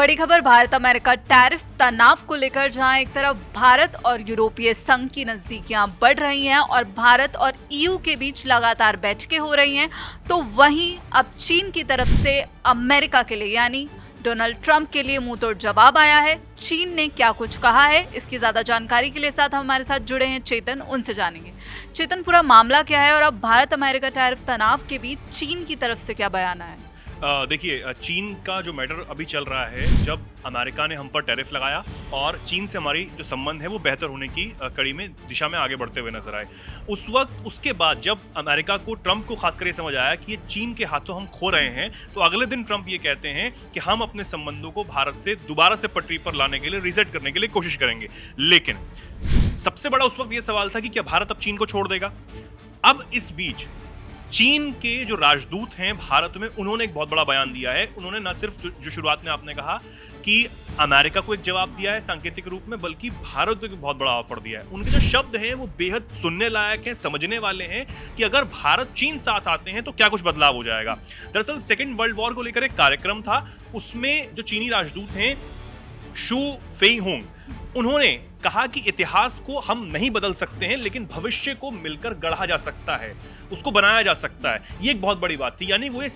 बड़ी खबर Bharat America tariff तनाव को लेकर, जहां एक तरफ भारत और यूरोपीय संघ की नजदीकियां बढ़ रही हैं और भारत और ईयू के बीच लगातार बैठकें हो रही हैं, तो वहीं अब चीन की तरफ से अमेरिका के लिए यानी डोनाल्ड ट्रंप के लिए मुंहतोड़ जवाब आया है। चीन ने क्या कुछ कहा है, इसकी ज्यादा जानकारी के लिए हमारे साथ जुड़े हैं चेतन, उनसे जानेंगे। चेतन, पूरा मामला क्या है और अब भारत अमेरिका टैरिफ तनाव के बीच चीन की तरफ से क्या बयान आया है? देखिए, चीन का जो मैटर अभी चल रहा है, जब अमेरिका ने हम पर टैरिफ लगाया और चीन से हमारी जो संबंध है वो बेहतर होने की कड़ी में दिशा में आगे बढ़ते हुए नजर आए। उस वक्त उसके बाद जब अमेरिका को, ट्रंप को खासकर ये समझ आया कि ये चीन के हाथों हम खो रहे हैं, तो अगले दिन ट्रंप ये कहते हैं कि हम अपने संबंधों को भारत से दोबारा से पटरी पर लाने के लिए, रीसेट करने के लिए कोशिश करेंगे। लेकिन सबसे बड़ा उस वक्त ये सवाल था कि क्या भारत अब चीन को छोड़ देगा। अब इस बीच चीन के जो राजदूत हैं भारत में, उन्होंने एक बहुत बड़ा बयान दिया है। उन्होंने न सिर्फ जो शुरुआत में आपने कहा कि अमेरिका को एक जवाब दिया है सांकेतिक रूप में, बल्कि भारत को एक बहुत बड़ा ऑफर दिया है। उनके जो शब्द हैं वो बेहद सुनने लायक हैं, समझने वाले हैं कि अगर भारत चीन साथ आते हैं तो क्या कुछ बदलाव हो जाएगा। दरअसल सेकेंड वर्ल्ड वॉर को लेकर एक कार्यक्रम था, उसमें जो चीनी राजदूत हैं शू फेईहोंग, उन्होंने कहा कि इतिहास को हम नहीं बदल सकते हैं, लेकिन भविष्य को मिलकर गढ़ा जा सकता है, उसको बनाया जा सकता है। ये एक बहुत बड़ी बात थी। यानी वो ये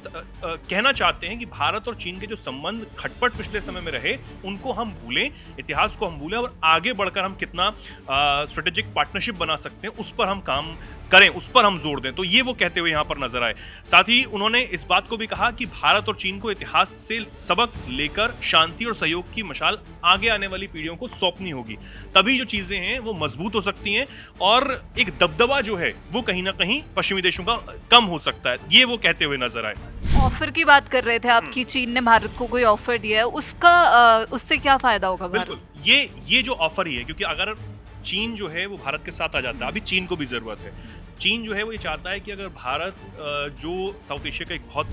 कहना चाहते हैं कि भारत और चीन के जो संबंध खटपट पिछले समय में रहे, उनको हम भूलें, इतिहास को हम भूलें और आगे बढ़कर हम कितना स्ट्रेटेजिक पार्टनरशिप बना सकते हैं उस पर हम काम करें, उस पर हम जोर दें। तो ये वो कहते हुए यहाँ पर नजर आए। साथ ही उन्होंने इस बात को भी कहा कि भारत और चीन को इतिहास से सबक लेकर शांति और सहयोग की मशाल आगे आने वाली पीढ़ियों को सौंपनी होगी, तभी जो चीजें हैं वो मजबूत हो सकती हैं और एक दबदबा जो है वो कहीं ना कहीं पश्चिमी देशों का कम हो सकता है। ये वो कहते हुए नजर आए। ऑफर की बात कर रहे थे आप कि चीन ने भारत को कोई ऑफर दिया है, उससे क्या फायदा होगा भारत? बिल्कुल, ये जो ऑफर ही है, क्योंकि अगर चीन जो है वो भारत के साथ आ जाता है, अभी चीन को भी जरूरत है। चीन जो है वो ये चाहता है कि अगर भारत जो साउथ एशिया का एक बहुत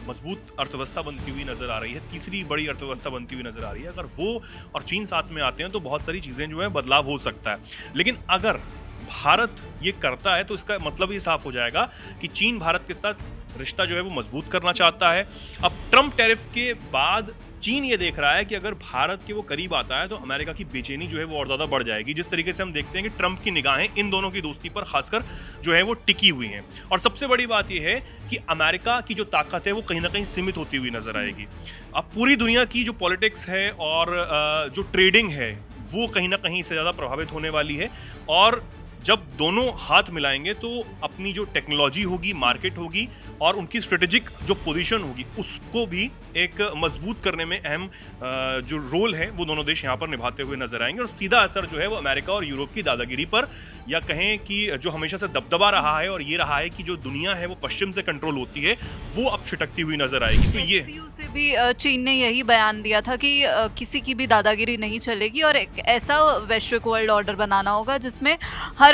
मजबूत अर्थव्यवस्था बनती हुई नजर आ रही है, तीसरी बड़ी अर्थव्यवस्था बनती हुई नजर आ रही है, अगर वो और चीन साथ में आते हैं तो बहुत सारी चीजें जो है बदलाव हो सकता है। लेकिन अगर भारत ये करता है तो इसका मतलब ये साफ हो जाएगा कि चीन भारत के साथ रिश्ता जो है वो मजबूत करना चाहता है। अब ट्रंप टैरिफ के बाद चीन ये देख रहा है कि अगर भारत के वो करीब आता है तो अमेरिका की बेचैनी जो है वो और ज्यादा बढ़ जाएगी। जिस तरीके से हम देखते हैं कि ट्रंप की निगाहें इन दोनों की दोस्ती पर खासकर जो है वो टिकी हुई हैं। और सबसे बड़ी बात यह है कि अमेरिका की जो ताकत है वो कहीं ना कहीं सीमित होती हुई नजर आएगी। अब पूरी दुनिया की जो पॉलिटिक्स है और जो ट्रेडिंग है वो कहीं ना कहीं इससे ज्यादा प्रभावित होने वाली है। और जब दोनों हाथ मिलाएंगे तो अपनी जो टेक्नोलॉजी होगी, मार्केट होगी और उनकी स्ट्रेटेजिक जो पोजीशन होगी, उसको भी एक मजबूत करने में अहम जो रोल है वो दोनों देश यहाँ पर निभाते हुए नजर आएंगे। और सीधा असर जो है वो अमेरिका और यूरोप की दादागिरी पर, या कहें कि जो हमेशा से दबदबा रहा है और ये रहा है कि जो दुनिया है वो पश्चिम से कंट्रोल होती है, वो अब छिटकती हुई नजर आएगी। तो ये से भी चीन ने यही बयान दिया था कि किसी की भी दादागिरी नहीं चलेगी और एक ऐसा वैश्विक वर्ल्ड ऑर्डर बनाना होगा जिसमें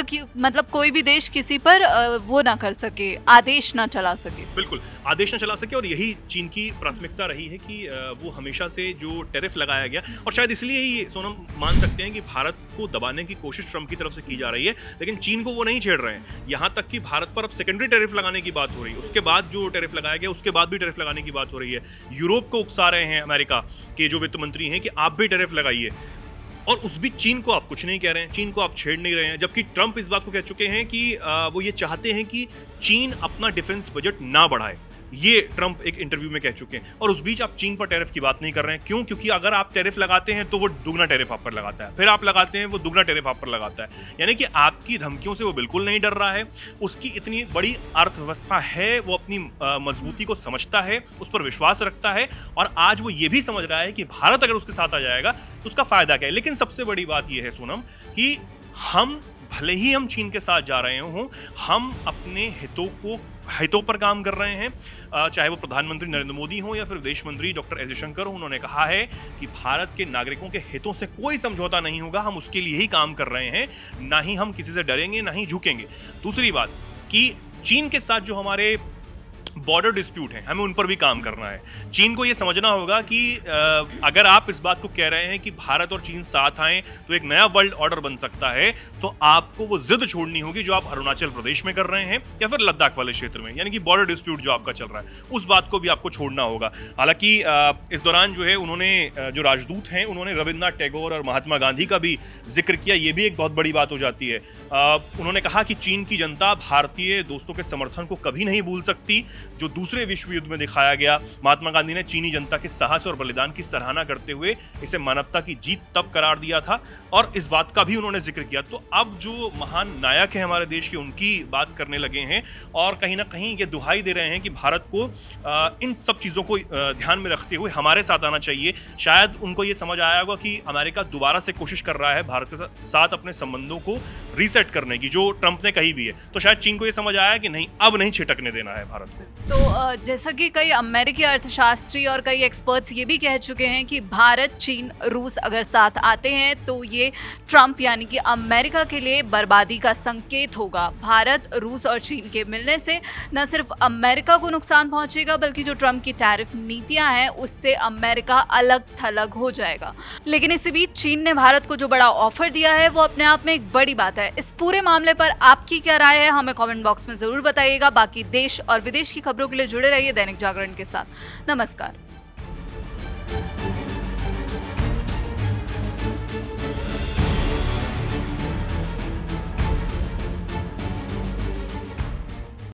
मतलब कोई भी देश किसी पर वो ना कर सके, आदेश ना चला सके। बिल्कुल, आदेश न चला सके। और यही चीन की प्राथमिकता रही है कि वो हमेशा से जो टैरिफ लगाया गया, और शायद इसलिए ही सोनम मान सकते हैं कि भारत को दबाने की कोशिश ट्रंप की तरफ से की जा रही है, लेकिन चीन को वो नहीं छेड़ रहे हैं। यहाँ तक कि भारत पर अब सेकेंडरी टैरिफ लगाने की बात हो रही है, उसके बाद जो टैरिफ लगाया गया उसके बाद भी टैरिफ लगाने की बात हो रही है। यूरोप को उकसा रहे हैं अमेरिका के जो वित्त मंत्री हैं कि आप भी टैरिफ लगाइए, और उस बीच चीन को आप कुछ नहीं कह रहे हैं, चीन को आप छेड़ नहीं रहे हैं। जबकि ट्रंप इस बात को कह चुके हैं कि वो ये चाहते हैं कि चीन अपना डिफेंस बजट ना बढ़ाए। ये ट्रंप एक इंटरव्यू में कह चुके हैं। और उस बीच आप चीन पर टैरिफ की बात नहीं कर रहे हैं। क्यों? क्योंकि अगर आप टैरिफ लगाते हैं तो वो दुगना टैरिफ आप पर लगाता है, फिर आप लगाते हैं वो दुगना टैरिफ आप पर लगाता है। यानी कि आपकी धमकियों से वो बिल्कुल नहीं डर रहा है। उसकी इतनी बड़ी अर्थव्यवस्था है, वो अपनी मजबूती को समझता है, उस पर विश्वास रखता है, और आज वो ये भी समझ रहा है कि भारत अगर उसके साथ आ जाएगा तो उसका फायदा क्या है। लेकिन सबसे बड़ी बात यह है सोनम कि हम भले ही हम चीन के साथ जा रहे हों, हम अपने हितों पर काम कर रहे हैं। चाहे वो प्रधानमंत्री नरेंद्र मोदी हो या फिर विदेश मंत्री डॉक्टर एस जयशंकर हो, उन्होंने कहा है कि भारत के नागरिकों के हितों से कोई समझौता नहीं होगा, हम उसके लिए ही काम कर रहे हैं, ना ही हम किसी से डरेंगे, ना ही झुकेंगे। दूसरी बात कि चीन के साथ जो हमारे बॉर्डर डिस्प्यूट हैं, हमें उन पर भी काम करना है। चीन को ये समझना होगा कि अगर आप इस बात को कह रहे हैं कि भारत और चीन साथ आएं तो एक नया वर्ल्ड ऑर्डर बन सकता है, तो आपको वो जिद छोड़नी होगी जो आप अरुणाचल प्रदेश में कर रहे हैं या फिर लद्दाख वाले क्षेत्र में, यानी कि बॉर्डर डिस्प्यूट जो आपका चल रहा है, उस बात को भी आपको छोड़ना होगा। हालांकि इस दौरान जो है उन्होंने जो राजदूत हैं उन्होंने रविन्द्रनाथ टैगोर और महात्मा गांधी का भी जिक्र किया, ये भी एक बहुत बड़ी बात हो जाती है। उन्होंने कहा कि चीन की जनता भारतीय दोस्तों के समर्थन को कभी नहीं भूल सकती जो दूसरे विश्व युद्ध में दिखाया गया। महात्मा गांधी ने चीनी जनता के साहस और बलिदान की सराहना करते हुए इसे मानवता की जीत तब करार दिया था और इस बात का भी उन्होंने जिक्र किया। तो अब जो महान नायक हैं हमारे देश के, उनकी बात करने लगे हैं और कहीं ना कहीं ये दुहाई दे रहे हैं कि भारत को इन सब चीज़ों को ध्यान में रखते हुए हमारे साथ आना चाहिए। शायद उनको ये समझ आया होगा कि अमेरिका दोबारा से कोशिश कर रहा है भारत के साथ अपने संबंधों को रीसेट करने की, जो ट्रंप ने कही भी है। तो शायद चीन को ये समझ आया कि नहीं, अब नहीं छिटकने देना है भारत को। तो जैसा कि कई अमेरिकी अर्थशास्त्री और कई एक्सपर्ट्स ये भी कह चुके हैं कि भारत, चीन, रूस अगर साथ आते हैं तो ये ट्रंप यानी कि अमेरिका के लिए बर्बादी का संकेत होगा। भारत, रूस और चीन के मिलने से न सिर्फ अमेरिका को नुकसान पहुंचेगा बल्कि जो ट्रंप की टैरिफ नीतियां हैं उससे अमेरिका अलग थलग हो जाएगा। लेकिन इसी बीच चीन ने भारत को जो बड़ा ऑफर दिया है वो अपने आप में एक बड़ी बात है। इस पूरे मामले पर आपकी क्या राय है, हमें कमेंट बॉक्स में जरूर बताइएगा। बाकी देश और विदेश की खबरों के लिए जुड़े रहिए दैनिक जागरण के साथ। नमस्कार।